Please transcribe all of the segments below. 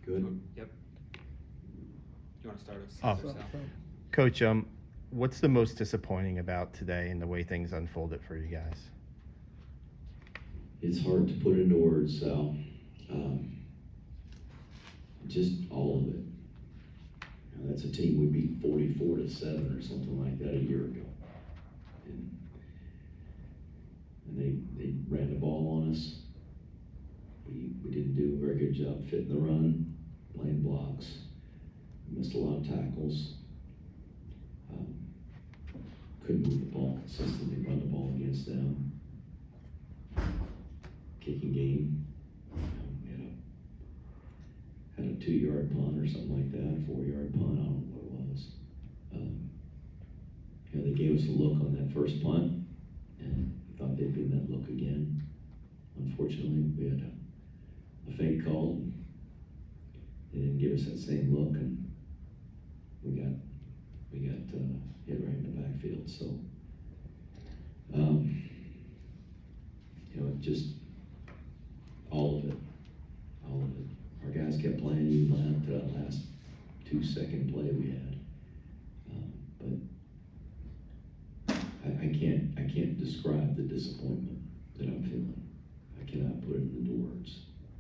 Good. Yep. You want to start us? Coach, what's the most disappointing about today and the way things unfolded for you guys? It's hard to put into words, Sal. Just all of it. That's a team we beat 44-7 or something like that a year ago. And they ran the ball on us. We didn't do a very good job fitting the run, playing blocks. We missed a lot of tackles. Couldn't move the ball consistently, run the ball against them. Kicking game. We had a 2-yard punt or something like that, a 4-yard punt, I don't know what it was. They gave us a look on that first punt, and we thought they'd be in that look again. Unfortunately, we had a fake call. They didn't give us that same look, and we got hit right in the backfield. So, just all of it. Our guys kept playing even that last 2-second play we had. But I can't describe the disappointment that I'm feeling. I cannot put it into words.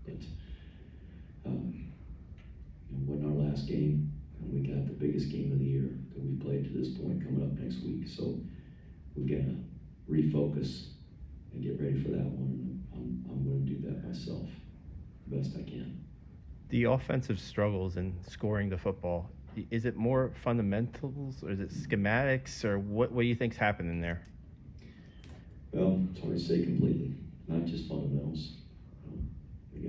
But it wasn't our last game, and we got the biggest game of the year that we played to this point coming up next week. So we gotta refocus and get ready for that one. I'm going to do that myself the best I can. The offensive struggles in scoring the football, is it more fundamentals or is it schematics, or what do you think's happening there? Well, it's hard to say completely. Not just fundamentals. We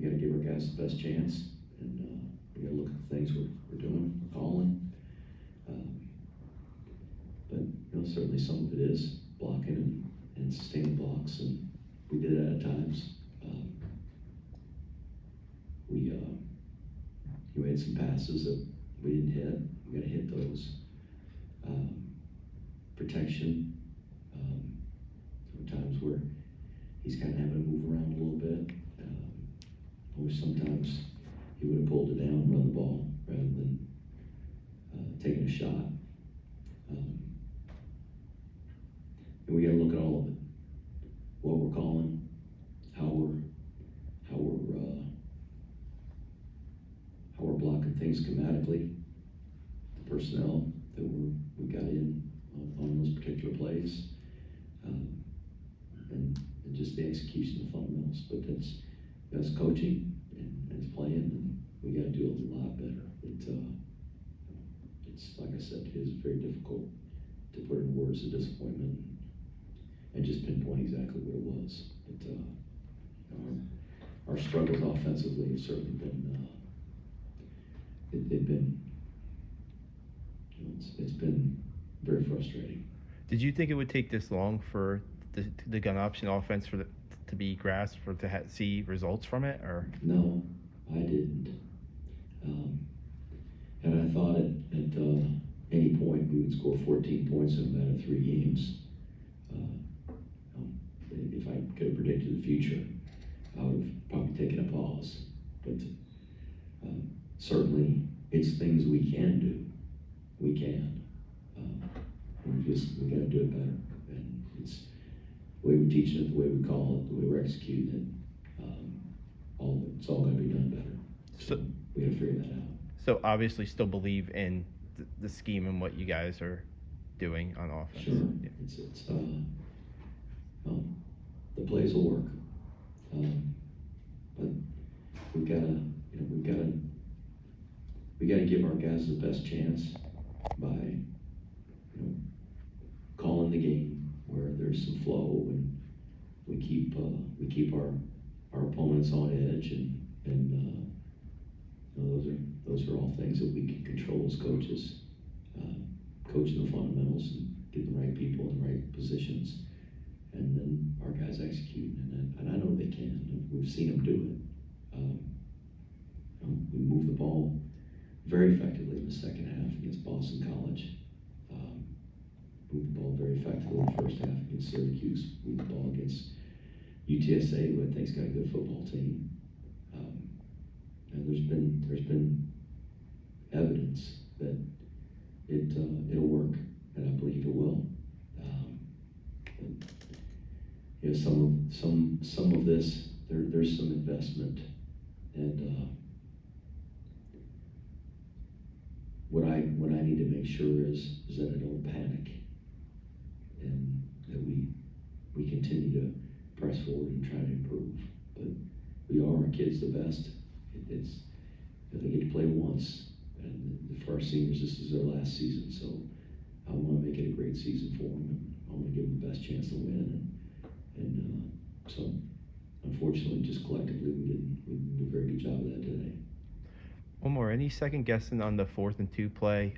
gotta give our guys the best chance, and we gotta look at the things we're doing, we're calling. But certainly some of it is blocking and sustaining blocks, and we did that at times. We had some passes that we didn't hit. We got to hit those. Protection. Sometimes where he's kind of having to move around a little bit. Or sometimes he would have pulled it down and run the ball rather than taking a shot. And we got to look at all of it. What we're calling, how we're blocking things schematically, the personnel that we got in on those particular plays, and just the execution of fundamentals. But that's coaching and it's playing, and we got to do a lot better. It's like I said, it is very difficult to put in words of disappointment and just pinpoint exactly what it was. But our struggles offensively have certainly been it's been very frustrating. Did you think it would take this long for the gun option offense to be grasped, or to see results from it? Or no, I didn't. And I thought at any point we would score 14 points in a matter of 3 games. If I could have predicted the future, I would have probably taken a pause. But certainly, it's things we can do. We can. We got to do it better. And it's the way we're teaching it, the way we call it, the way we're executing it. It's all going to be done better. So we got to figure that out. So obviously, still believe in the scheme and what you guys are doing on offense. Sure. Yeah. It's the plays will work, but we gotta give our guys the best chance by calling the game where there's some flow, and we keep our opponents on edge, and those are all things that we can control as coaches, coaching the fundamentals and getting the right people in the right positions. And then our guys execute, and I know they can. We've seen them do it. We moved the ball very effectively in the second half against Boston College. Moved the ball very effectively in the first half against Syracuse. Moved the ball against UTSA, who I think's got a good football team. And there's been evidence that it'll work, and I believe it will. But, you know, some of this, there's some investment, and what I need to make sure is that I don't panic, and that we continue to press forward and try to improve. But we are our kids the best. It's they get to play once, and for our seniors, this is their last season. So I want to make it a great season for them, and I want to give them the best chance to win. And so, unfortunately, just collectively, we didn't do a very good job of that today. One more. Any second guessing on the 4th and 2 play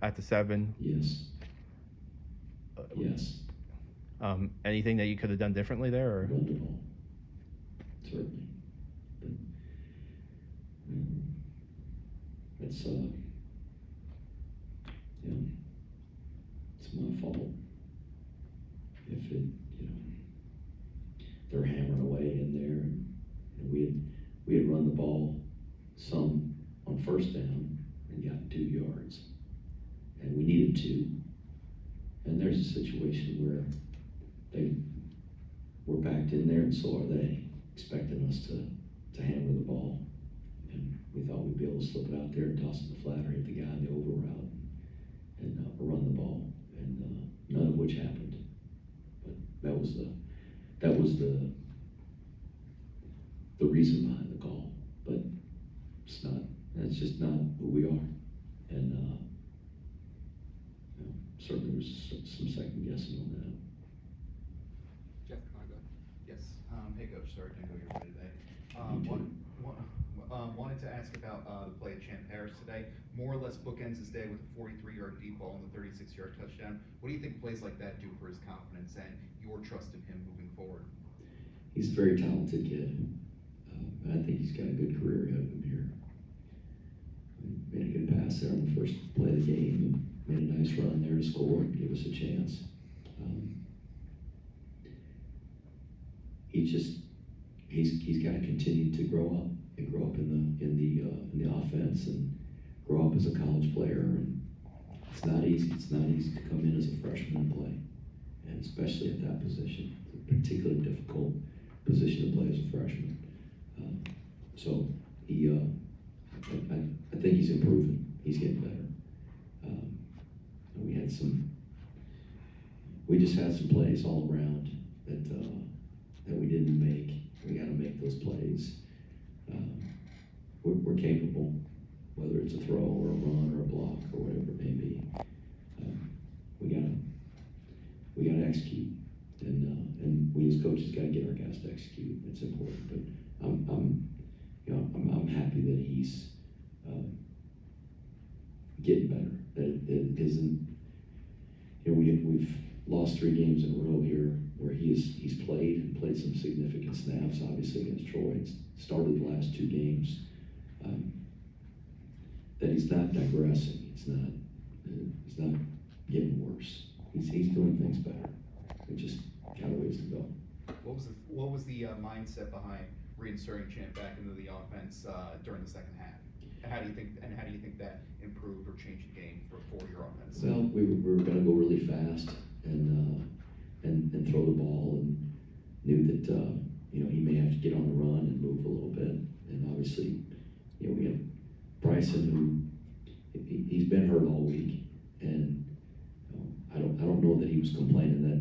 at the 7? Yes. Yes. Anything that you could have done differently there? Or? Run the ball. Certainly. But it's it's my fault. If it, they're hammering away in there, and we had run the ball some on 1st down and got 2 yards, and we needed 2. And there's a situation where they were backed in there, and so are they, expecting us to hammer the ball. And we thought we'd be able to slip it out there and toss it in the flat or hit the guy in the over route and run the ball, and none of which happened. But that was the reason behind the call. But that's just not who we are. And certainly there was some second guessing on that. Jeff, can I go? Yes. Hey, Coach. Sorry to go your way today. You too. Wanted to ask about the play at Champ Harris today. More or less bookends his day with a 43-yard deep ball and the 36-yard touchdown. What do you think plays like that do for his confidence and your trust in him moving forward? He's a very talented kid. I think he's got a good career ahead of him here. He made a good pass there on the first play of the game, and made a nice run there to score and give us a chance. He's got to continue to grow up and grow up in the offense and grow up as a college player. And it's not easy. It's not easy to come in as a freshman and play, and especially at that position. It's a particularly difficult position to play as a freshman. So I think he's improving. He's getting better. We just had some plays all around that we didn't make. We got to make those plays. We're capable, whether it's a throw or a run or a block or whatever it may be. We gotta execute, and we as coaches gotta get our guys to execute. It's important, but I'm happy that he's getting better. That it isn't. We've lost 3 games in a row here where he's played some significant snaps, obviously against Troy. It's started the last 2 games. That he's not digressing. It's not getting worse. He's doing things better. We just got a ways to go. What was the mindset behind reinserting Champ back into the offense during the second half? And how do you think that improved or changed the game for your offense? Well, we were going to go really fast and throw the ball, and knew that he may have to get on the run and move a little bit. And obviously, we have Bryson, who he's been hurt all week, and I don't know that he was complaining that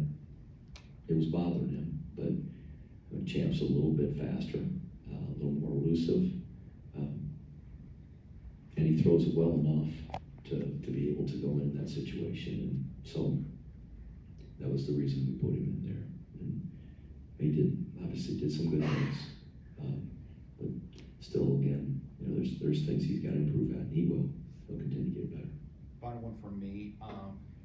it was bothering him, but Champ's a little bit faster, a little more elusive, and he throws it well enough to be able to go in that situation. And so that was the reason we put him in there. And he obviously did some good things, but still, again, there's things he's got to improve at, and he'll continue to get better. Final one from me.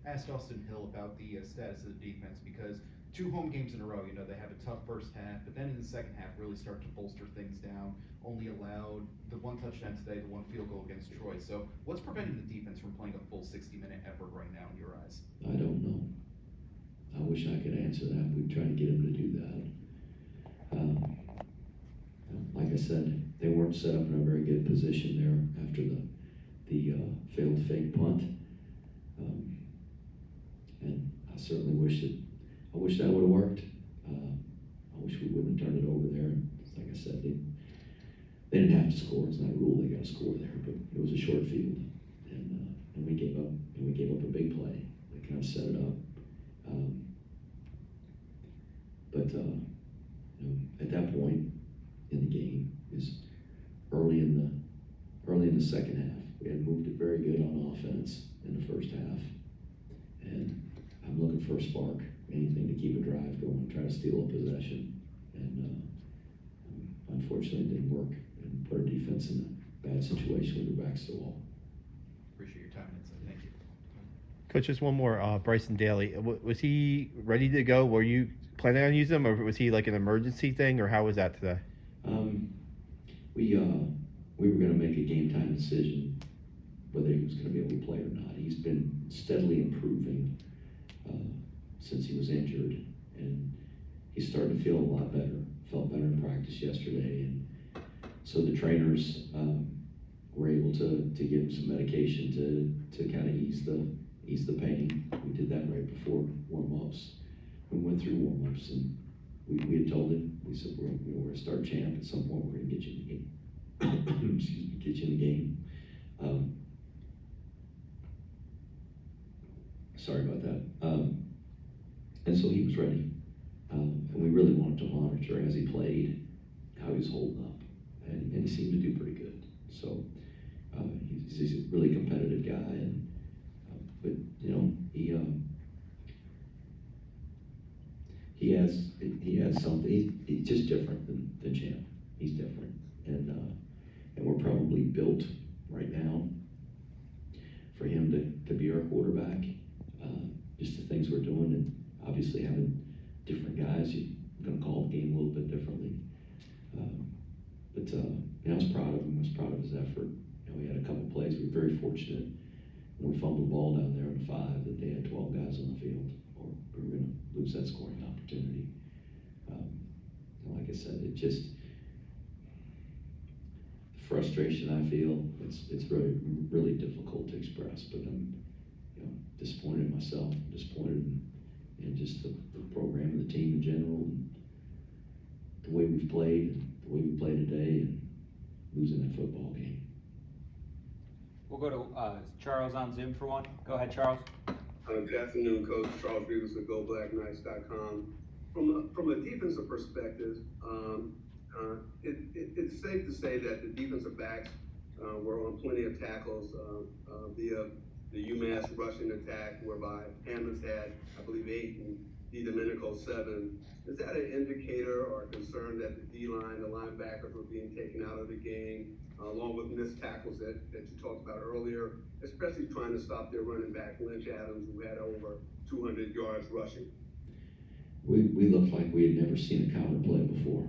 Asked Austin Hill about the status of the defense, because 2 home games in a row, they have a tough first half, but then in the second half really start to bolster things down. Only allowed the 1 touchdown today, the 1 field goal against Troy. So what's preventing the defense from playing a full 60-minute effort right now in your eyes? I don't know. I wish I could answer that. We've tried to get him to do that. Like I said, they weren't set up in a very good position there after the failed fake punt. And I certainly wish that would have worked. I wish we wouldn't have turned it over there. Like I said, they didn't have to score. It's not a rule they got to score there, but it was a short field, and we gave up a big play that kind of set it up. But at that point in the game, is early in the second half. We had moved it very good on offense in the first half, and I'm looking for a spark, anything to keep a drive going, try to steal a possession, and unfortunately it didn't work, and put our defense in a bad situation with their backs to the wall. Appreciate your time and insight. Thank you. Coach, just one more. Bryson Daly, was he ready to go? Were you planning on using him, or was he like an emergency thing, or how was that today? We were going to make a game time decision whether he was going to be able to play or not. He's been steadily improving since he was injured, and he's starting to feel a lot better. Felt better in practice yesterday, and so the trainers were able to give him some medication to kind of ease the pain. We did that right before warm-ups. We went through warm-ups, and we had told him, we said, we're going to start champ. At some point, we're going to get you in the game. Excuse me, get you in the game. Sorry about that. And so he was ready. And we really wanted to monitor as he played how he was holding up. And he seemed to do pretty good. So he's a really competitive guy. And but you know, he has something. He's just different than Champ. He's different, and we're probably built right now for him to be our quarterback. Just the things we're doing, and obviously having different guys, you're going to call the game a little bit differently. But I was proud of him. I was proud of his effort. We had a couple plays. We were very fortunate when we fumbled the ball down there in 5 that they had 12 guys on the field, or we were going to lose that scoring opportunity. Like I said, it just frustration I feel. It's really difficult to express, but I'm disappointed in myself. I'm disappointed in just the program and the team in general, and the way we've played, and the way we played today, and losing that football game. We'll go to Charles on Zoom for one. Go ahead, Charles. Good afternoon, Coach. Charles Beavers with GoBlackKnights.com. From a defensive perspective, it's safe to say that the defensive backs were on plenty of tackles via the UMass rushing attack, whereby Hammonds had, I believe, 8 and DiDomenico 7. Is that an indicator or a concern that the D-line, the linebackers were being taken out of the game, along with missed tackles that you talked about earlier, especially trying to stop their running back, Lynch Adams, who had over 200 yards rushing? We looked like we had never seen a counter play before.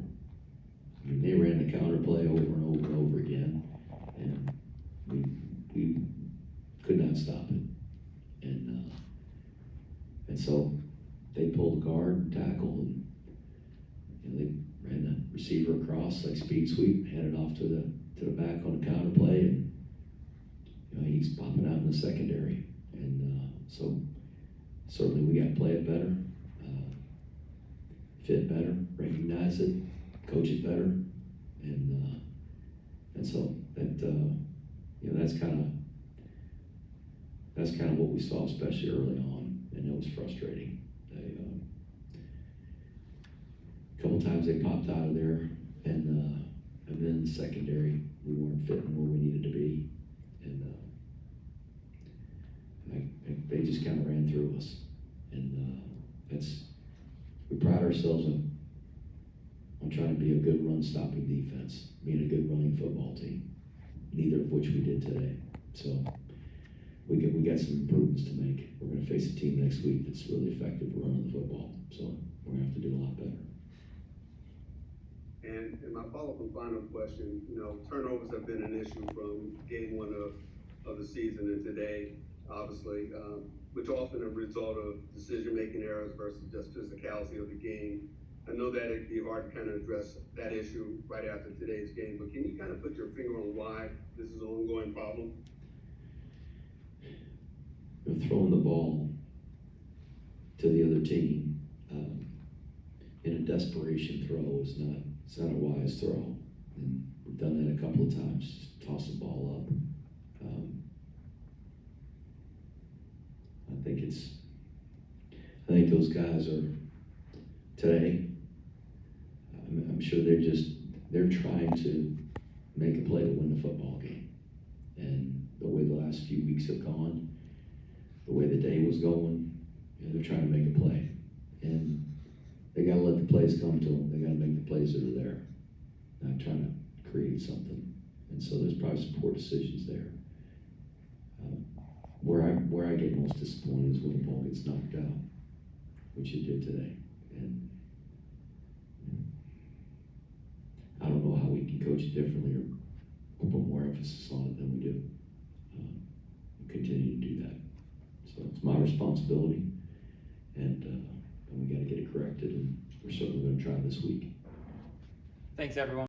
I mean, they ran the counter play over and over and over again, and we could not stop it. And so they pulled the guard and tackle, and they ran the receiver across like speed sweep, handed off to the back on the counter play, and he's popping out in the secondary. And so certainly we got to play it better, fit better, recognize it, coach it better, and so that that's kind of what we saw, especially early on, and it was frustrating. A couple times they popped out of there, and then in the secondary we weren't fitting where we needed to be, and they just kind of ran through us, and we pride ourselves on trying to be a good run-stopping defense, being a good running football team, neither of which we did today. So we got some improvements to make. We're going to face a team next week that's really effective running the football, so we're going to have to do a lot better. And my follow-up and final question, turnovers have been an issue from game 1 of the season and today, obviously, which often a result of decision-making errors versus just physicality of the game. I know that it'd be hard to kind of address that issue right after today's game, but can you kind of put your finger on why this is an ongoing problem? You know, throwing the ball to the other team in a desperation throw is not, it's not a wise throw. And we've done that a couple of times, just toss the ball up. I think those guys are, today, I'm sure they're trying to make a play to win the football game. And the way the last few weeks have gone, the way the day was going, you know, they're trying to make a play. And they gotta let the plays come to them. They gotta make the plays that are there, not trying to create something. And so there's probably some poor decisions there. Where I get most disappointed is when the ball gets knocked out, which it did today. And I don't know how we can coach it differently or put more emphasis on it than we do. We continue to do that. So it's my responsibility, and we got to get it corrected, and we're certainly going to try this week. Thanks, everyone.